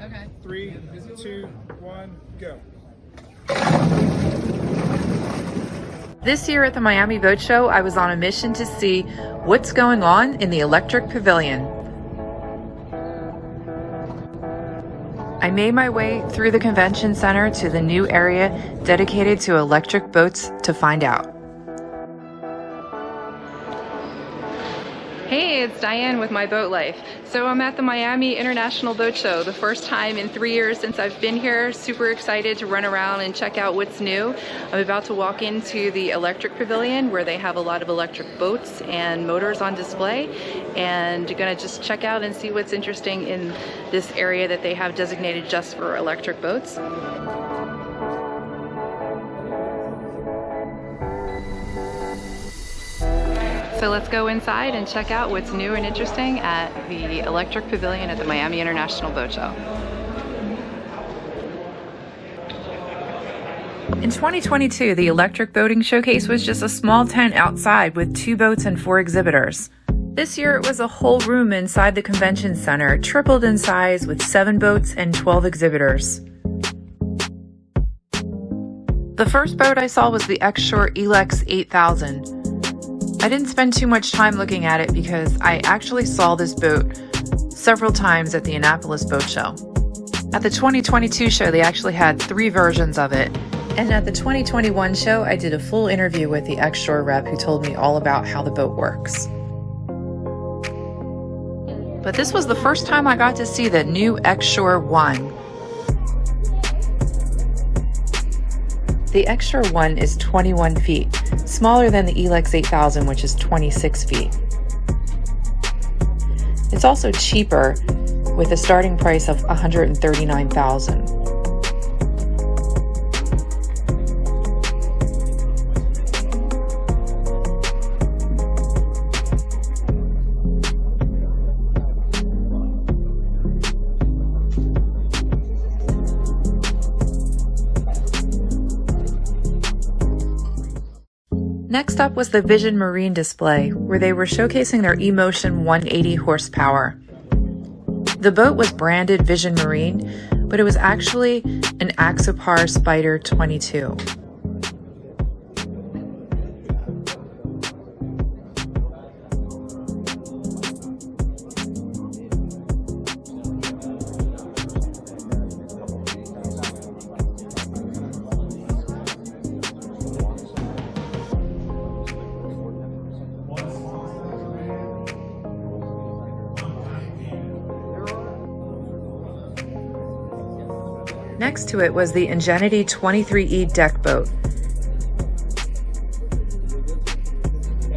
Okay. 3, 2, 1, go. This year at the Miami Boat Show, I was on a mission to see what's going on in the Electric Pavilion. I made my way through the convention center to the new area dedicated to electric boats to find out. Hey, it's Diane with My Boat Life. So I'm at the Miami International Boat Show, the first time in 3 years since I've been here. Super excited to run around and check out what's new. I'm about to walk into the Electric Pavilion where they have a lot of electric boats and motors on display, and gonna just check out and see what's interesting in this area that they have designated just for electric boats. So let's go inside and check out what's new and interesting at the Electric Pavilion at the Miami International Boat Show. In 2022, the Electric Boating Showcase was just a small tent outside with 2 boats and 4 exhibitors. This year, it was a whole room inside the convention center, tripled in size with 7 boats and 12 exhibitors. The first boat I saw was the X-Shore Elex 8000. I didn't spend too much time looking at it because I actually saw this boat several times at the Annapolis Boat Show. At the 2022 show, they actually had 3 versions of it. And at the 2021 show, I did a full interview with the X-Shore rep who told me all about how the boat works. But this was the first time I got to see the new X-Shore 1. The X-Shore 1 is 21 feet, smaller than the Elex 8000, which is 26 feet. It's also cheaper, with a starting price of $139,000. Next up was the Vision Marine display, where they were showcasing their eMotion 180 horsepower. The boat was branded Vision Marine, but it was actually an Axopar Spider 22. Next to it was the Ingenity 23E deck boat.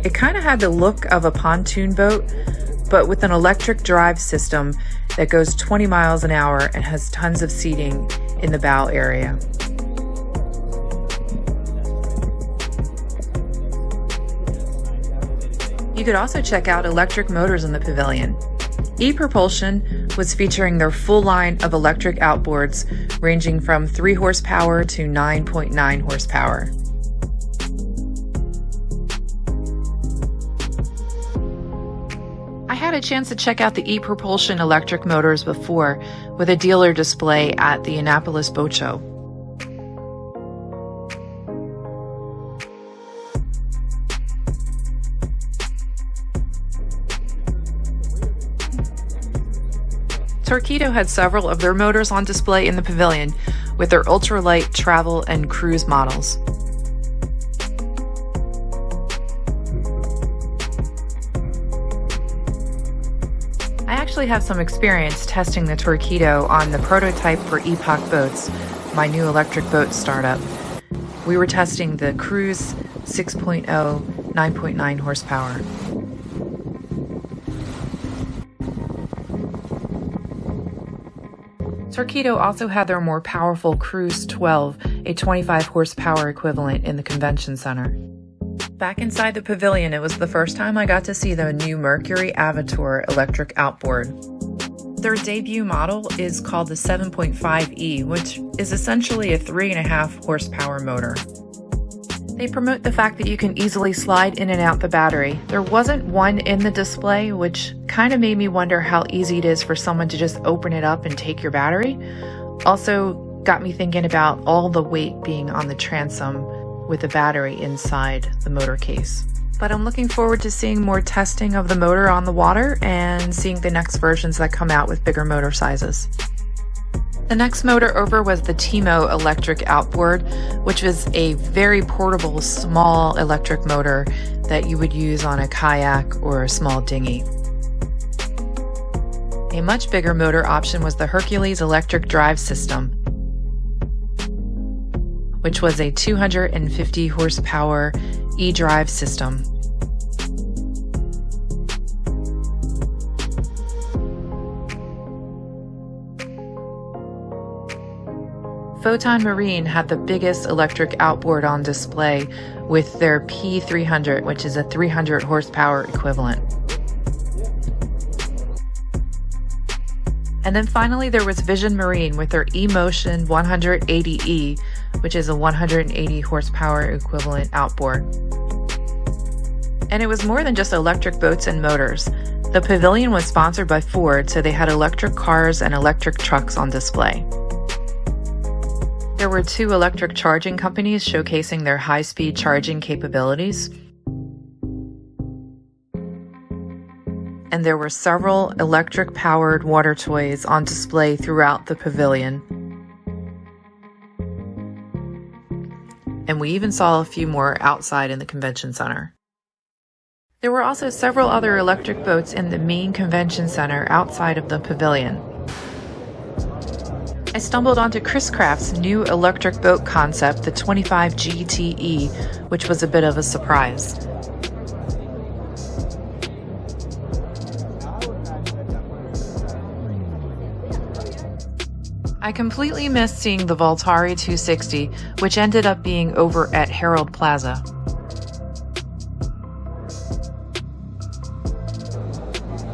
It kind of had the look of a pontoon boat, but with an electric drive system that goes 20 miles an hour and has tons of seating in the bow area. You could also check out electric motors in the pavilion. ePropulsion was featuring their full line of electric outboards ranging from 3 horsepower to 9.9 horsepower. I had a chance to check out the ePropulsion electric motors before with a dealer display at the Annapolis Boat Show. Torqeedo had several of their motors on display in the pavilion with their ultralight travel and cruise models. I actually have some experience testing the Torqeedo on the prototype for Epoch Boats, my new electric boat startup. We were testing the Cruise 6.0 9.9 horsepower. Torqeedo also had their more powerful Cruise 12, a 25 horsepower equivalent in the convention center. Back inside the pavilion, it was the first time I got to see the new Mercury Avator electric outboard. Their debut model is called the 7.5E, which is essentially a 3.5 horsepower motor. They promote the fact that you can easily slide in and out the battery. There wasn't one in the display, which kind of made me wonder how easy it is for someone to just open it up and take your battery. Also got me thinking about all the weight being on the transom with the battery inside the motor case. But I'm looking forward to seeing more testing of the motor on the water and seeing the next versions that come out with bigger motor sizes. The next motor over was the Temo electric outboard, which was a very portable, small electric motor that you would use on a kayak or a small dinghy. A much bigger motor option was the Hercules electric drive system, which was a 250 horsepower e-drive system. Photon Marine had the biggest electric outboard on display with their P300, which is a 300 horsepower equivalent. And then finally there was Vision Marine with their eMotion 180E, which is a 180 horsepower equivalent outboard. And it was more than just electric boats and motors. The pavilion was sponsored by Ford, so they had electric cars and electric trucks on display. There were 2 electric charging companies showcasing their high-speed charging capabilities. And there were several electric-powered water toys on display throughout the pavilion. And we even saw a few more outside in the convention center. There were also several other electric boats in the main convention center outside of the pavilion. I stumbled onto Chris Craft's new electric boat concept, the 25 GTE, which was a bit of a surprise. I completely missed seeing the Voltari 260, which ended up being over at Herald Plaza.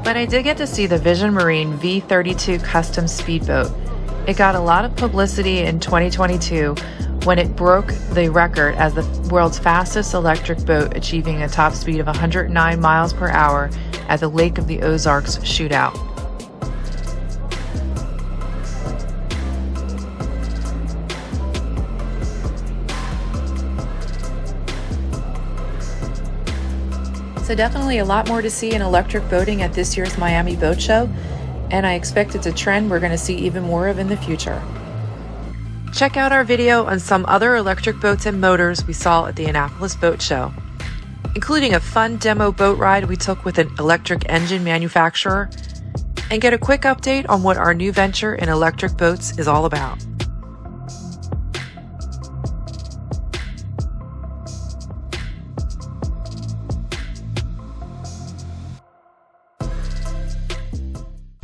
But I did get to see the Vision Marine V32 custom speedboat. It got a lot of publicity in 2022 when it broke the record as the world's fastest electric boat, achieving a top speed of 109 miles per hour at the Lake of the Ozarks shootout. So definitely a lot more to see in electric boating at this year's Miami Boat Show, and I expect it's a trend we're going to see even more of in the future. Check out our video on some other electric boats and motors we saw at the Annapolis Boat Show, including a fun demo boat ride we took with an electric engine manufacturer, and get a quick update on what our new venture in electric boats is all about.